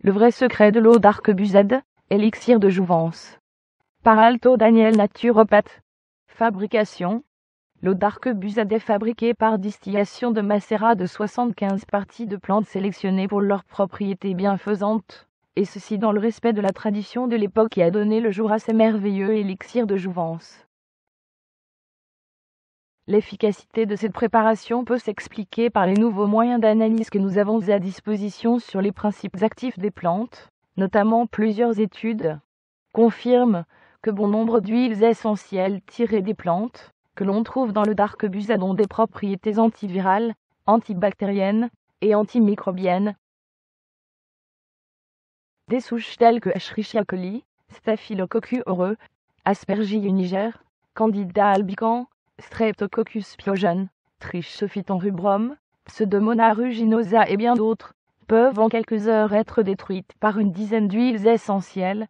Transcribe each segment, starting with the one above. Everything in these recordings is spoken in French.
Le vrai secret de l'eau d'arquebusade, élixir de jouvence. Par Alto Daniel, naturopathe. Fabrication. L'eau d'arquebusade est fabriquée par distillation de macérat de 75 parties de plantes sélectionnées pour leurs propriétés bienfaisantes, et ceci dans le respect de la tradition de l'époque qui a donné le jour à ces merveilleux élixirs de jouvence. L'efficacité de cette préparation peut s'expliquer par les nouveaux moyens d'analyse que nous avons à disposition sur les principes actifs des plantes, notamment plusieurs études confirment que bon nombre d'huiles essentielles tirées des plantes, que l'on trouve dans le d'arquebusade ont des propriétés antivirales, antibactériennes et antimicrobiennes. Des souches telles que Escherichia coli, Staphylococcus aureus, Aspergillus niger, Candida albicans, Streptococcus pyogenes, Trichophyton rubrum, Pseudomonas aeruginosa et bien d'autres, peuvent en quelques heures être détruites par une dizaine d'huiles essentielles.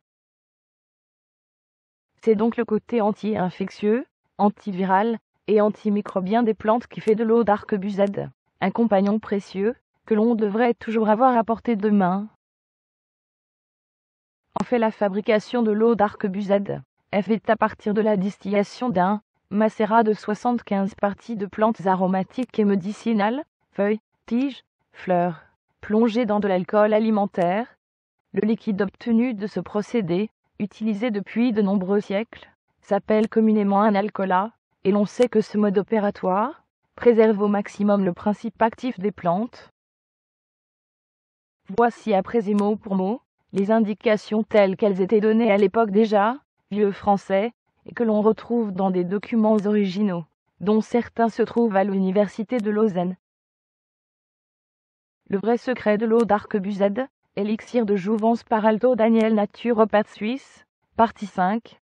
C'est donc le côté anti-infectieux, antiviral et antimicrobien des plantes qui fait de l'eau d'arquebusade un compagnon précieux que l'on devrait toujours avoir à portée de main. En fait, la fabrication de l'eau d'arquebusade est faite à partir de la distillation d'un macérat de 75 parties de plantes aromatiques et médicinales, feuilles, tiges, fleurs, plongées dans de l'alcool alimentaire. Le liquide obtenu de ce procédé, utilisé depuis de nombreux siècles, s'appelle communément un alcoolat, et l'on sait que ce mode opératoire préserve au maximum le principe actif des plantes. Voici après et mot pour mot les indications telles qu'elles étaient données à l'époque déjà, vieux français, et que l'on retrouve dans des documents originaux, dont certains se trouvent à l'université de Lausanne. Le vrai secret de l'eau d'arquebusade, élixir de jouvence par Alto Daniel, naturopathe suisse, partie 5.